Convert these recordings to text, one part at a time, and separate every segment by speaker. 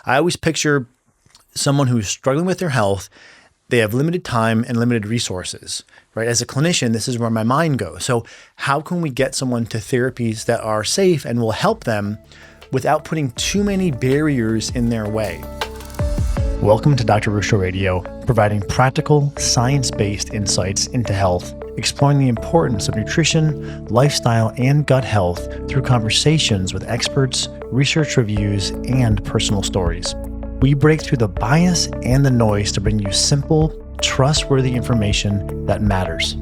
Speaker 1: I always picture someone who's struggling with their health. They have limited time and limited resources, right? As a clinician, this is where my mind goes. So how can we get someone to therapies that are safe and will help them without putting too many barriers in their way? Welcome to Dr. Ruscio Radio, providing practical, science-based insights into health, exploring the importance of nutrition, lifestyle, and gut health through conversations with experts, research reviews, and personal stories. We break through the bias and the noise to bring you simple, trustworthy information that matters.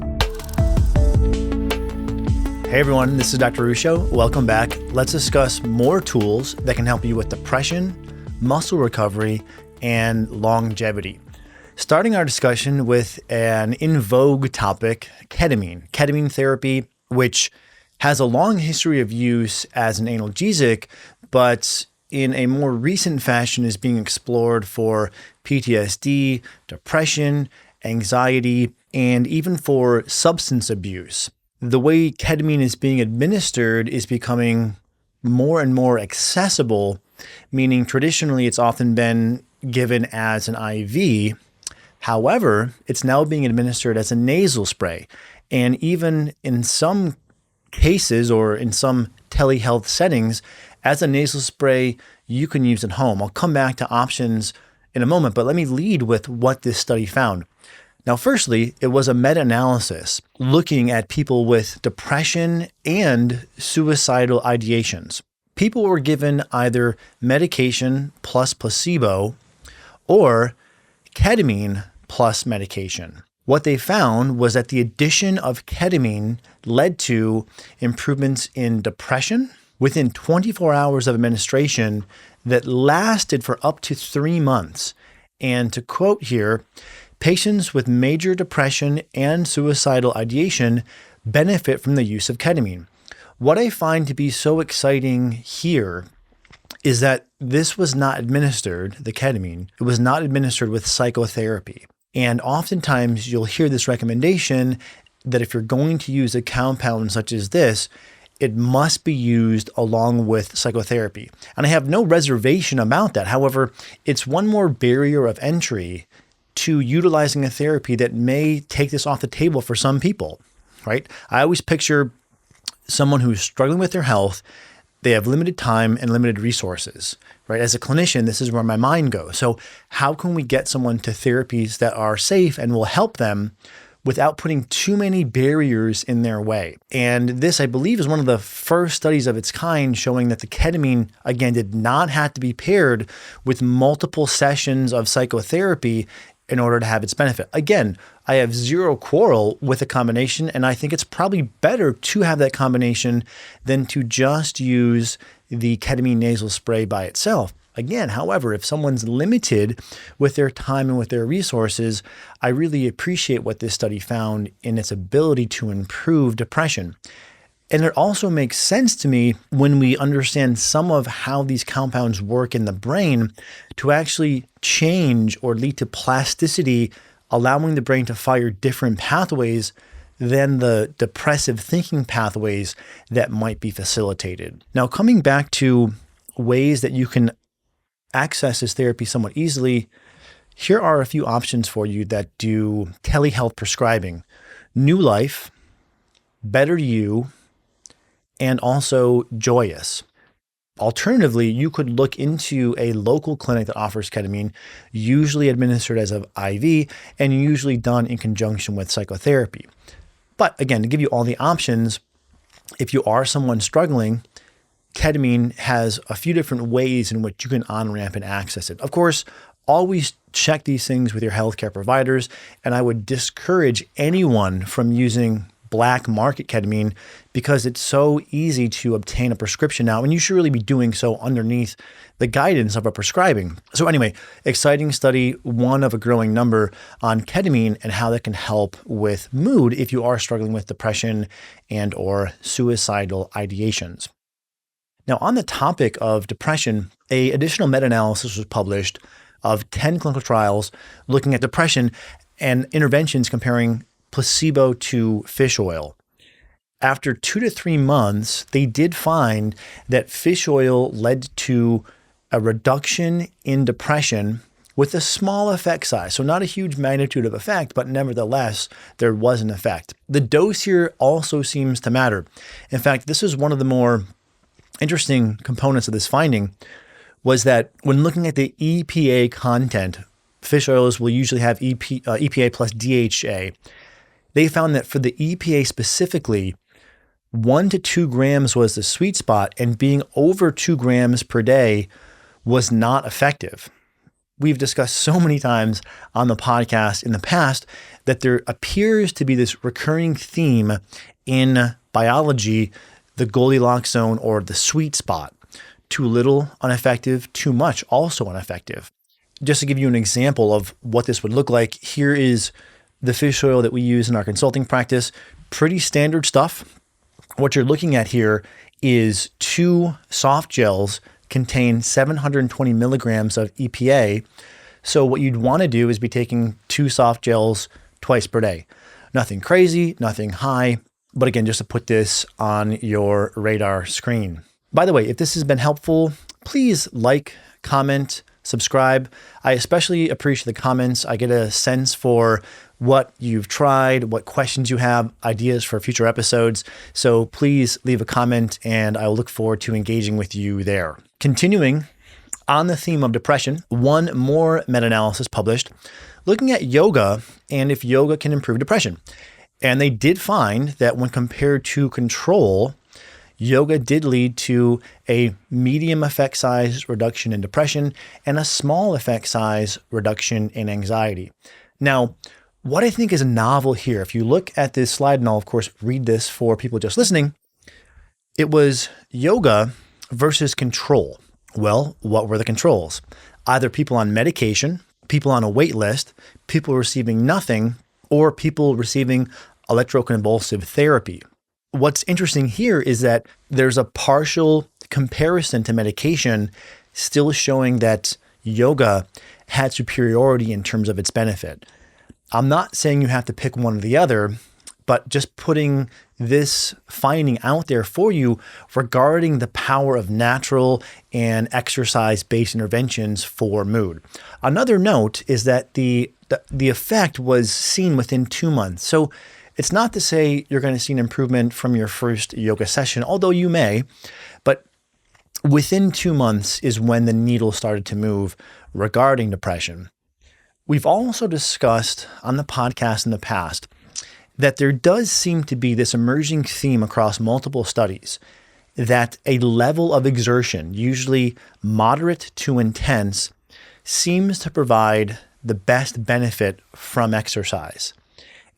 Speaker 1: Hey everyone, this is Dr. Ruscio. Welcome back. Let's discuss more tools that can help you with depression, muscle recovery, and longevity. Starting our discussion with an in vogue topic, ketamine. Ketamine therapy, which has a long history of use as an analgesic, but in a more recent fashion is being explored for PTSD, depression, anxiety, and even for substance abuse. The way ketamine is being administered is becoming more and more accessible, meaning traditionally it's often been given as an IV. However, it's now being administered as a nasal spray. And even in some cases or in some telehealth settings, as a nasal spray, you can use at home. I'll come back to options in a moment, but let me lead with what this study found. Now, firstly, it was a meta-analysis looking at people with depression and suicidal ideations. People were given either medication plus placebo or ketamine plus medication. What they found was that the addition of ketamine led to improvements in depression within 24 hours of administration that lasted for up to 3 months. And to quote here, patients with major depression and suicidal ideation benefit from the use of ketamine. What I find to be so exciting here is that this was not administered, the ketamine, it was not administered with psychotherapy. And oftentimes you'll hear this recommendation that if you're going to use a compound such as this, it must be used along with psychotherapy. And I have no reservation about that. However, it's one more barrier of entry to utilizing a therapy that may take this off the table for some people, right? I always picture someone who's struggling with their health. They have limited time and limited resources, right? As a clinician, this is where my mind goes. So how can we get someone to therapies that are safe and will help them without putting too many barriers in their way? And this, I believe, is one of the first studies of its kind showing that the ketamine, again, did not have to be paired with multiple sessions of psychotherapy in order to have its benefit. Again, I have zero quarrel with the combination, and I think it's probably better to have that combination than to just use the ketamine nasal spray by itself. Again, however, if someone's limited with their time and with their resources, I really appreciate what this study found in its ability to improve depression. And it also makes sense to me when we understand some of how these compounds work in the brain to actually change or lead to plasticity, allowing the brain to fire different pathways than the depressive thinking pathways that might be facilitated. Now, coming back to ways that you can access this therapy somewhat easily, here are a few options for you that do telehealth prescribing. New Life, Better You, and also Joyous. Alternatively, you could look into a local clinic that offers ketamine, usually administered as an IV and usually done in conjunction with psychotherapy. But again, to give you all the options, if you are someone struggling, ketamine has a few different ways in which you can on-ramp and access it. Of course, always check these things with your healthcare providers, and I would discourage anyone from using black market ketamine because it's so easy to obtain a prescription now, and you should really be doing so underneath the guidance of a prescribing. So anyway, exciting study, one of a growing number, on ketamine and how that can help with mood if you are struggling with depression and or suicidal ideations. Now, on the topic of depression, an additional meta-analysis was published of 10 clinical trials looking at depression and interventions comparing placebo to fish oil. After 2 to 3 months, they did find that fish oil led to a reduction in depression with a small effect size. So not a huge magnitude of effect, but nevertheless, there was an effect. The dose here also seems to matter. In fact, this is one of the more interesting components of this finding, was that when looking at the EPA content, fish oils will usually have EPA plus DHA. They found that for the EPA specifically, 1 to 2 grams was the sweet spot, and being over 2 grams per day was not effective. We've discussed so many times on the podcast in the past that there appears to be this recurring theme in biology, the Goldilocks zone or the sweet spot. Too little, ineffective; too much, also ineffective. Just to give you an example of what this would look like, here is the fish oil that we use in our consulting practice. Pretty standard stuff. What you're looking at here is 2 soft gels contain 720 milligrams of EPA. So what you'd want to do is be taking 2 soft gels twice per day. Nothing crazy, nothing high, but again, just to put this on your radar screen. By the way, if this has been helpful, please like, comment, subscribe. I especially appreciate the comments. I get a sense for what you've tried, what questions you have, ideas for future episodes. So please leave a comment and I will look forward to engaging with you there. Continuing on the theme of depression, one more meta-analysis published looking at yoga and if yoga can improve depression. And they did find that when compared to control, yoga did lead to a medium effect size reduction in depression and a small effect size reduction in anxiety. Now, what I think is novel here, if you look at this slide, and I'll of course read this for people just listening, it was yoga versus control. Well, what were the controls? Either people on medication, people on a wait list, people receiving nothing, or people receiving electroconvulsive therapy. What's interesting here is that there's a partial comparison to medication still showing that yoga had superiority in terms of its benefit. I'm not saying you have to pick one or the other, but just putting this finding out there for you regarding the power of natural and exercise-based interventions for mood. Another note is that the effect was seen within 2 months. So it's not to say you're going to see an improvement from your first yoga session, although you may, but within 2 months is when the needle started to move regarding depression. We've also discussed on the podcast in the past that there does seem to be this emerging theme across multiple studies that a level of exertion, usually moderate to intense, seems to provide the best benefit from exercise.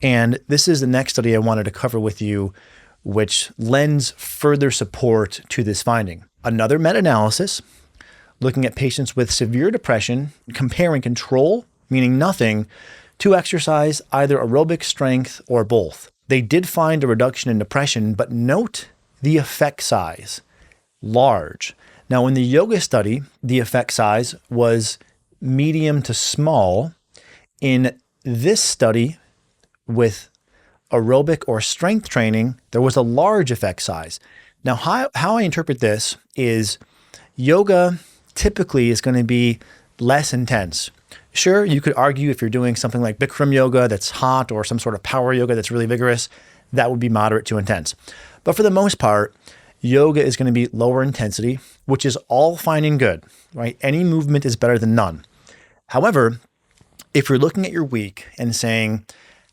Speaker 1: And this is the next study I wanted to cover with you, which lends further support to this finding. Another meta-analysis looking at patients with severe depression, comparing control, meaning nothing, to exercise, either aerobic strength or both. They did find a reduction in depression, but note the effect size, large. Now, in the yoga study, the effect size was medium to small. In this study, with aerobic or strength training, there was a large effect size. Now, how I interpret this is yoga typically is going to be less intense. Sure, you could argue if you're doing something like Bikram yoga that's hot or some sort of power yoga that's really vigorous, that would be moderate to intense. But for the most part, yoga is going to be lower intensity, which is all fine and good, right? Any movement is better than none. However, if you're looking at your week and saying,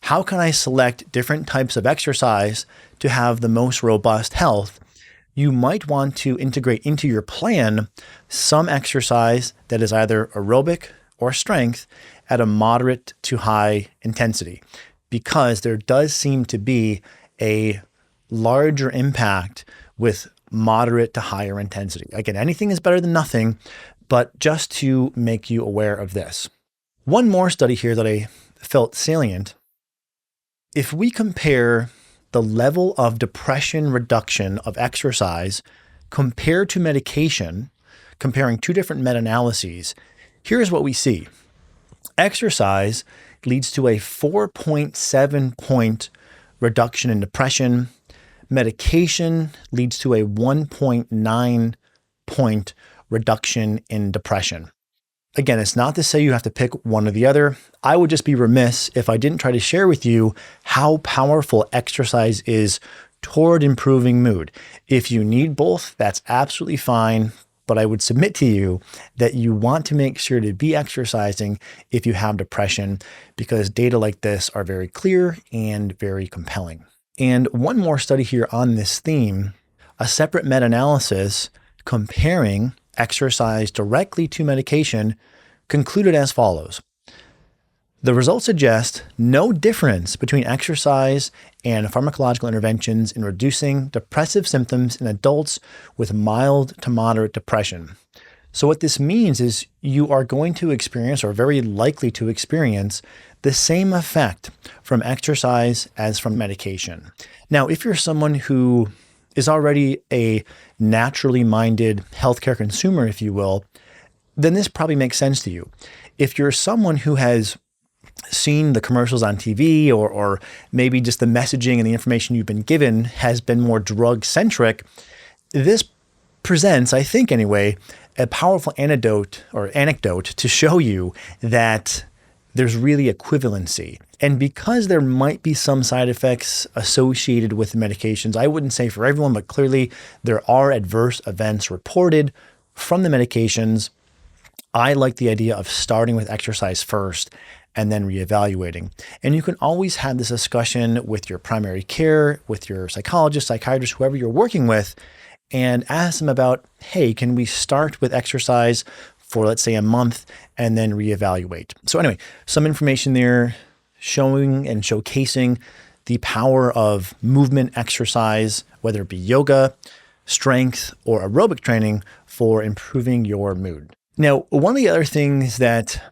Speaker 1: how can I select different types of exercise to have the most robust health? You might want to integrate into your plan some exercise that is either aerobic or strength at a moderate to high intensity, because there does seem to be a larger impact with moderate to higher intensity. Again, anything is better than nothing, but just to make you aware of this. One more study here that I felt salient. If we compare the level of depression reduction of exercise compared to medication, comparing 2 different meta-analyses, here's what we see. Exercise leads to a 4.7 point reduction in depression. Medication leads to a 1.9 point reduction in depression. Again, it's not to say you have to pick one or the other. I would just be remiss if I didn't try to share with you how powerful exercise is toward improving mood. If you need both, that's absolutely fine. But I would submit to you that you want to make sure to be exercising if you have depression, because data like this are very clear and very compelling. And one more study here on this theme, a separate meta-analysis comparing exercise directly to medication concluded as follows. The results suggest no difference between exercise and pharmacological interventions in reducing depressive symptoms in adults with mild to moderate depression. So what this means is you are going to experience, or very likely to experience, the same effect from exercise as from medication. Now, if you're someone who is already a naturally minded healthcare consumer, if you will, then this probably makes sense to you. If you're someone who has seen the commercials on TV, or maybe just the messaging and the information you've been given has been more drug-centric, this presents, I think anyway, a powerful anecdote to show you that there's really equivalency. And because there might be some side effects associated with medications, I wouldn't say for everyone, but clearly there are adverse events reported from the medications. I like the idea of starting with exercise first and then reevaluating. And you can always have this discussion with your primary care, with your psychologist, psychiatrist, whoever you're working with, and ask them about, hey, can we start with exercise for, let's say, a month and then reevaluate? So anyway, some information there showing and showcasing the power of movement exercise, whether it be yoga, strength, or aerobic training for improving your mood. Now, one of the other things that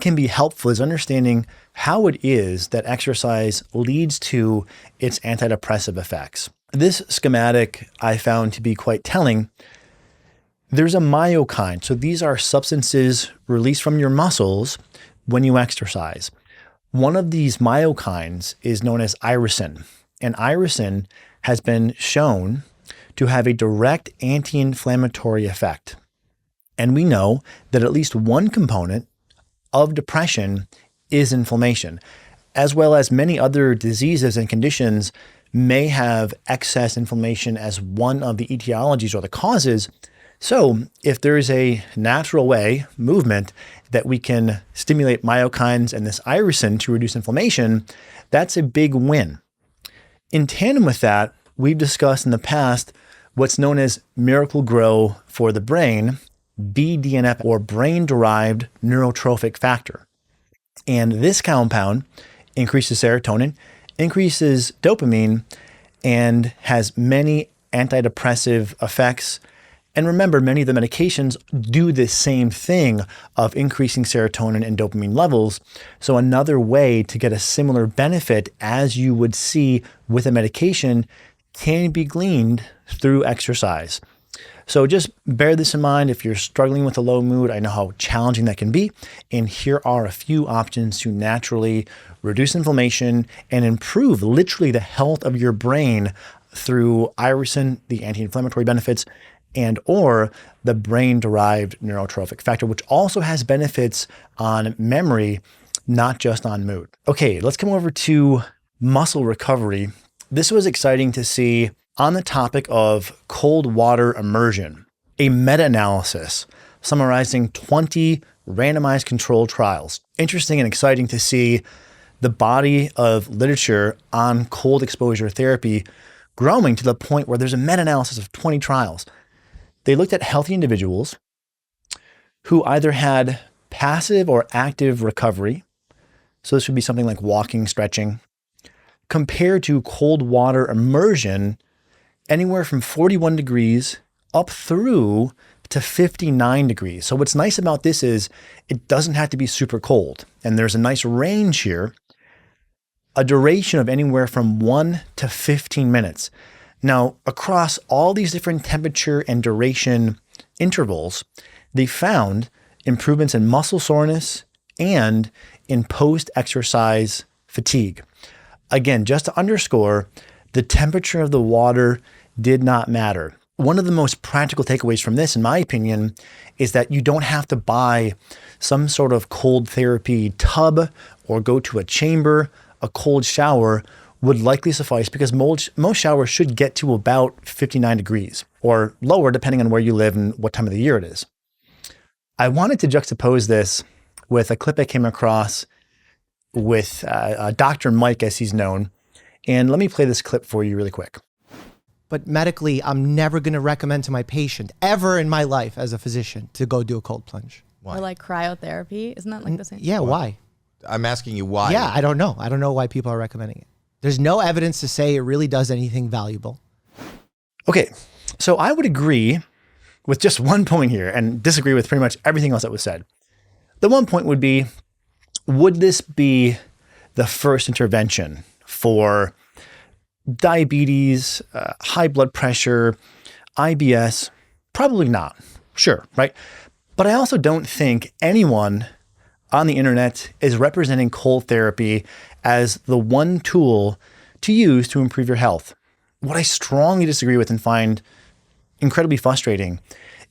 Speaker 1: can be helpful is understanding how it is that exercise leads to its antidepressive effects. This schematic I found to be quite telling. There's a myokine. So these are substances released from your muscles when you exercise. One of these myokines is known as irisin, and irisin has been shown to have a direct anti-inflammatory effect. And we know that at least one component of depression is inflammation, as well as many other diseases and conditions may have excess inflammation as one of the etiologies or the causes. So if there is a natural way, movement, that we can stimulate myokines and this irisin to reduce inflammation, that's a big win. In tandem with that, we've discussed in the past what's known as Miracle Grow for the brain, BDNF, or brain-derived neurotrophic factor. And this compound increases serotonin, increases dopamine, and has many antidepressive effects. And remember, many of the medications do the same thing of increasing serotonin and dopamine levels. So another way to get a similar benefit as you would see with a medication can be gleaned through exercise. So just bear this in mind if you're struggling with a low mood. I know how challenging that can be. And here are a few options to naturally reduce inflammation and improve literally the health of your brain through irisin, the anti-inflammatory benefits, and or the brain-derived neurotrophic factor, which also has benefits on memory, not just on mood. Okay, let's come over to muscle recovery. This was exciting to see on the topic of cold water immersion, a meta-analysis summarizing 20 randomized controlled trials. Interesting and exciting to see the body of literature on cold exposure therapy growing to the point where there's a meta-analysis of 20 trials. They looked at healthy individuals who either had passive or active recovery. So this would be something like walking, stretching, compared to cold water immersion, anywhere from 41 degrees up through to 59 degrees. So what's nice about this is it doesn't have to be super cold. And there's a nice range here, a duration of anywhere from 1 to 15 minutes. Now, across all these different temperature and duration intervals, they found improvements in muscle soreness and in post-exercise fatigue. Again, just to underscore, the temperature of the water did not matter. One of the most practical takeaways from this, in my opinion, is that you don't have to buy some sort of cold therapy tub or go to a chamber. A cold shower would likely suffice because most showers should get to about 59 degrees or lower, depending on where you live and what time of the year it is. I wanted to juxtapose this with a clip I came across with Dr. Mike, as he's known. And let me play this clip for you really quick.
Speaker 2: But medically, I'm never going to recommend to my patient ever in my life as a physician to go do a cold plunge.
Speaker 3: Why? Or like cryotherapy. Isn't that like the same?
Speaker 2: Yeah, why?
Speaker 4: I'm asking you why.
Speaker 2: Yeah, I don't know. I don't know why people are recommending it. There's no evidence to say it really does anything valuable.
Speaker 1: Okay, so I would agree with just one point here and disagree with pretty much everything else that was said. The one point would be, would this be the first intervention for diabetes, high blood pressure, IBS? Probably not. Sure, right? But I also don't think anyone on the internet is representing cold therapy as the one tool to use to improve your health. What I strongly disagree with and find incredibly frustrating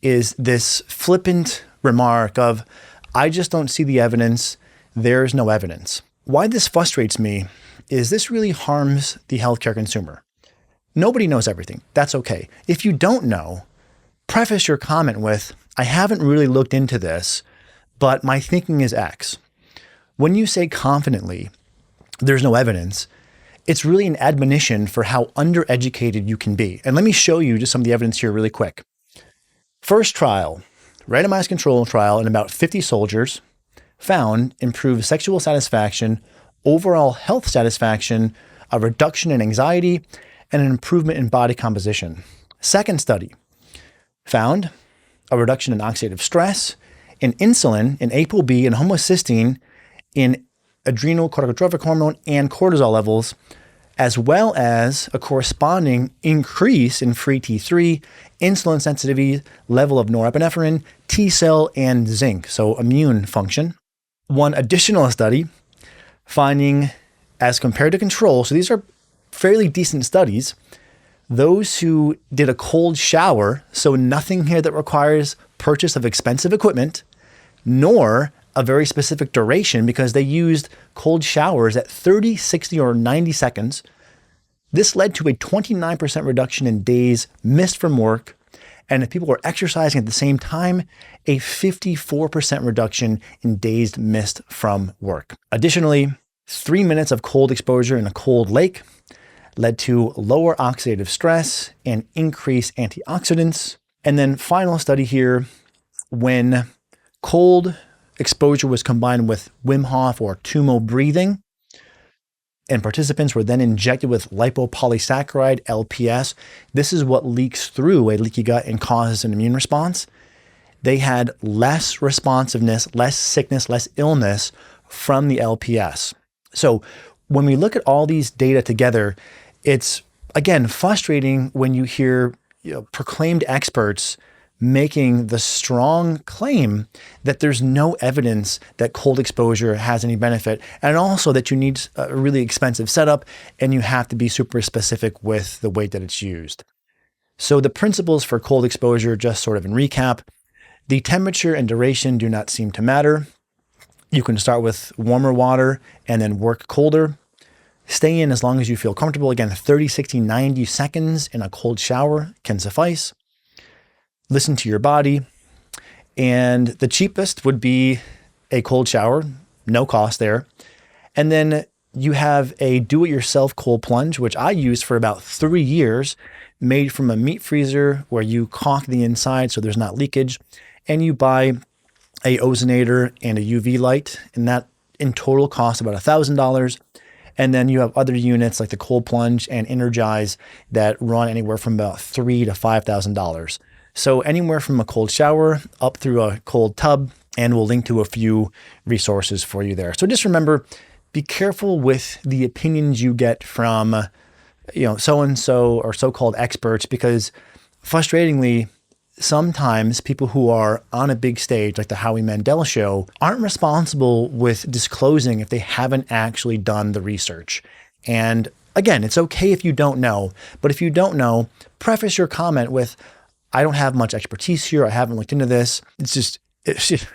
Speaker 1: is this flippant remark of, I just don't see the evidence, there's no evidence. Why this frustrates me is this really harms the healthcare consumer. Nobody knows everything. That's okay. If you don't know, preface your comment with, I haven't really looked into this, but my thinking is X. When you say confidently, there's no evidence, it's really an admonition for how undereducated you can be. And let me show you just some of the evidence here really quick. First trial, randomized control trial in about 50 soldiers, found improved sexual satisfaction, overall health satisfaction, a reduction in anxiety, and an improvement in body composition. Second study found a reduction in oxidative stress, in insulin, in ApoB, and homocysteine, in adrenal corticotrophic hormone and cortisol levels, as well as a corresponding increase in free T3, insulin sensitivity, level of norepinephrine, T cell, and zinc, so immune function. One additional study finding, as compared to control, so these are fairly decent studies, those who did a cold shower, so nothing here that requires purchase of expensive equipment, nor a very specific duration because they used cold showers at 30, 60, or 90 seconds. This led to a 29% reduction in days missed from work. And if people were exercising at the same time, a 54% reduction in days missed from work. Additionally, 3 minutes of cold exposure in a cold lake led to lower oxidative stress and increased antioxidants. And then final study here, when cold exposure was combined with Wim Hof or Tumo breathing, and participants were then injected with lipopolysaccharide, LPS. This is what leaks through a leaky gut and causes an immune response. They had less responsiveness, less sickness, less illness from the LPS. So when we look at all these data together, it's, again, frustrating when you hear proclaimed experts making the strong claim that there's no evidence that cold exposure has any benefit, and also that you need a really expensive setup and you have to be super specific with the way that it's used. So the principles for cold exposure, just sort of in recap, the temperature and duration do not seem to matter. You can start with warmer water and then work colder. Stay in as long as you feel comfortable. Again, 30, 60, 90 seconds in a cold shower can suffice. Listen to your body. And the cheapest would be a cold shower, no cost there. And then you have a do-it-yourself cold plunge, which I used for about 3 years, made from a meat freezer where you caulk the inside so there's not leakage. And you buy a ozonator and a UV light, and that in total costs about $1,000. And then you have other units like the Cold Plunge and Energize that run anywhere from about $3,000 to $5,000. So anywhere from a cold shower up through a cold tub, and we'll link to a few resources for you there. So just remember, be careful with the opinions you get from, so-and-so or so-called experts, because frustratingly, sometimes people who are on a big stage like the Howie Mandel show aren't responsible with disclosing if they haven't actually done the research. And again, it's okay if you don't know, but if you don't know, preface your comment with, I don't have much expertise here. I haven't looked into this. It's just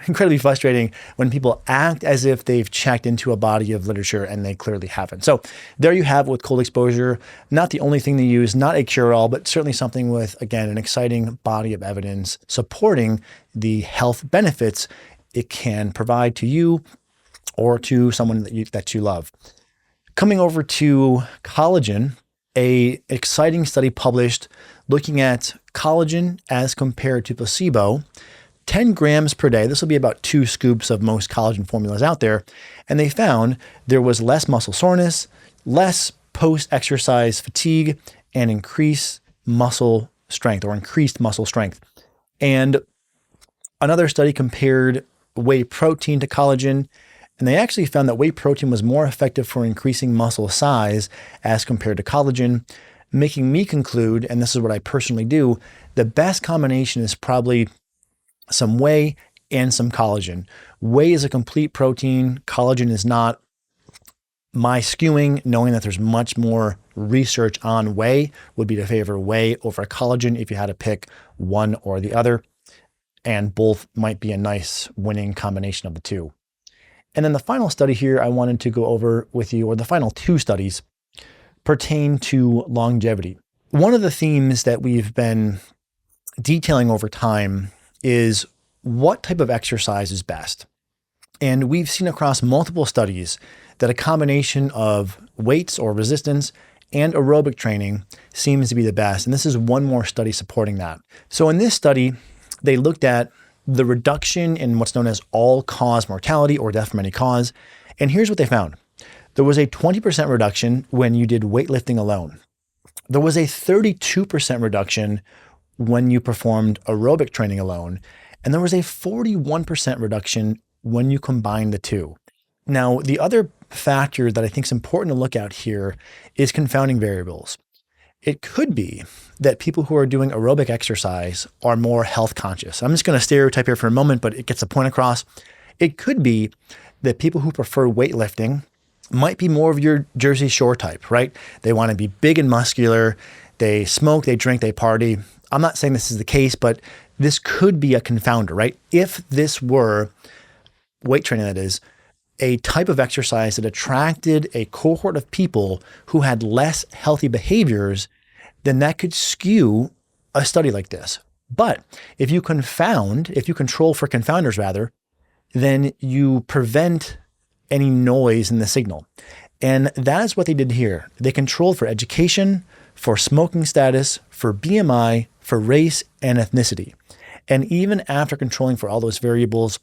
Speaker 1: incredibly frustrating when people act as if they've checked into a body of literature and they clearly haven't. So there you have it with cold exposure. Not the only thing they use, not a cure-all, but certainly something with, again, an exciting body of evidence supporting the health benefits it can provide to you or to someone that you love. Coming over to collagen, an exciting study published looking at collagen as compared to placebo, 10 grams per day. This will be about 2 scoops of most collagen formulas out there. And they found there was less muscle soreness, less post-exercise fatigue, and increased muscle strength. And another study compared whey protein to collagen, and they actually found that whey protein was more effective for increasing muscle size as compared to collagen, making me conclude, and this is what I personally do, the best combination is probably some whey and some collagen. Whey is a complete protein. Collagen is not. My skewing, knowing that there's much more research on whey, would be to favor whey over collagen if you had to pick one or the other. And both might be a nice winning combination of the two. And then the final study here I wanted to go over with you, or the final 2 studies, pertain to longevity. One of the themes that we've been detailing over time is what type of exercise is best. And we've seen across multiple studies that a combination of weights or resistance and aerobic training seems to be the best. And this is one more study supporting that. So in this study, they looked at the reduction in what's known as all-cause mortality or death from any cause. And here's what they found. There was a 20% reduction when you did weightlifting alone. There was a 32% reduction when you performed aerobic training alone, and there was a 41% reduction when you combine the two. Now, the other factor that I think is important to look at here is confounding variables. It could be that people who are doing aerobic exercise are more health conscious. I'm just going to stereotype here for a moment, but it gets the point across. It could be that people who prefer weightlifting might be more of your Jersey Shore type, right? They want to be big and muscular. They smoke, they drink, they party. I'm not saying this is the case, but this could be a confounder, right? If this were weight training, that is, a type of exercise that attracted a cohort of people who had less healthy behaviors, then that could skew a study like this. But if you control for confounders rather, then you prevent any noise in the signal. And that is what they did here. They controlled for education, for smoking status, for BMI, for race and ethnicity. And even after controlling for all those variables,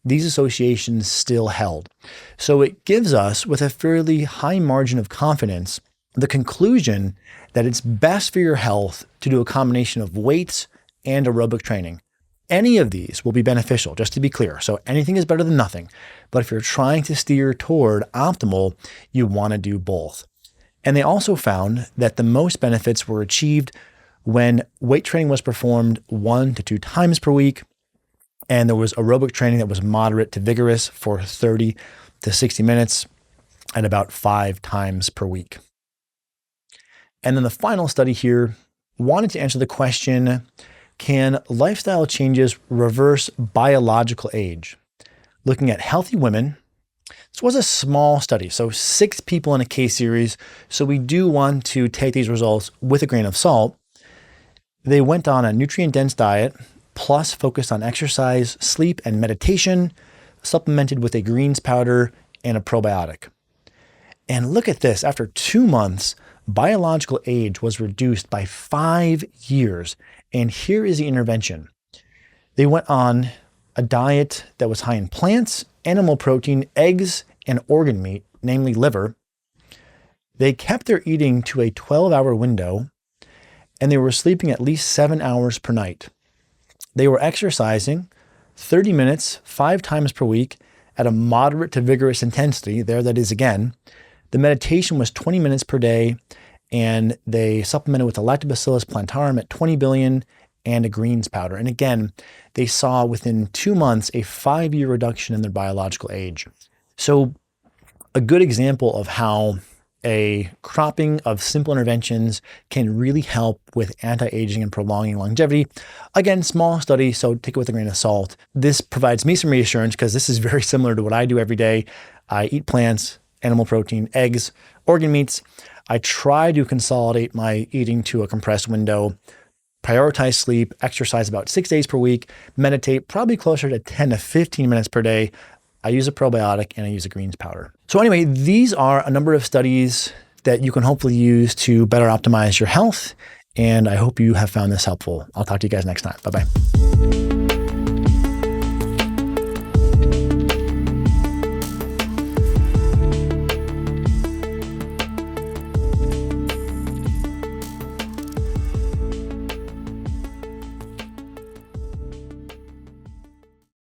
Speaker 1: these associations still held. So it gives us, with a fairly high margin of confidence, the conclusion that it's best for your health to do a combination of weights and aerobic training. Any of these will be beneficial, just to be clear. So anything is better than nothing. But if you're trying to steer toward optimal, you want to do both. And they also found that the most benefits were achieved when weight training was performed 1 to 2 times per week, and there was aerobic training that was moderate to vigorous for 30 to 60 minutes and about 5 times per week. And then the final study here wanted to answer the question, can lifestyle changes reverse biological age? Looking at healthy women. This was a small study, so 6 people in a case series. So we do want to take these results with a grain of salt. They went on a nutrient-dense diet, plus focused on exercise, sleep, and meditation, supplemented with a greens powder and a probiotic. And look at this, after 2 months, biological age was reduced by 5 years. And here is the intervention. They went on a diet that was high in plants, animal protein, eggs, and organ meat, namely liver. They kept their eating to a 12-hour window, and they were sleeping at least 7 hours per night. They were exercising 30 minutes, 5 times per week at a moderate to vigorous intensity. There that is again. The meditation was 20 minutes per day, and they supplemented with a lactobacillus plantarum at 20 billion and a greens powder. And again, they saw within 2 months a 5-year reduction in their biological age. So a good example of how a cropping of simple interventions can really help with anti-aging and prolonging longevity. Again, small study, so take it with a grain of salt. This provides me some reassurance because this is very similar to what I do every day. I eat plants, animal protein, eggs, organ meats. I try to consolidate my eating to a compressed window, prioritize sleep, exercise about 6 days per week, meditate probably closer to 10 to 15 minutes per day. I use a probiotic and I use a greens powder. So anyway, these are a number of studies that you can hopefully use to better optimize your health. And I hope you have found this helpful. I'll talk to you guys next time. Bye-bye.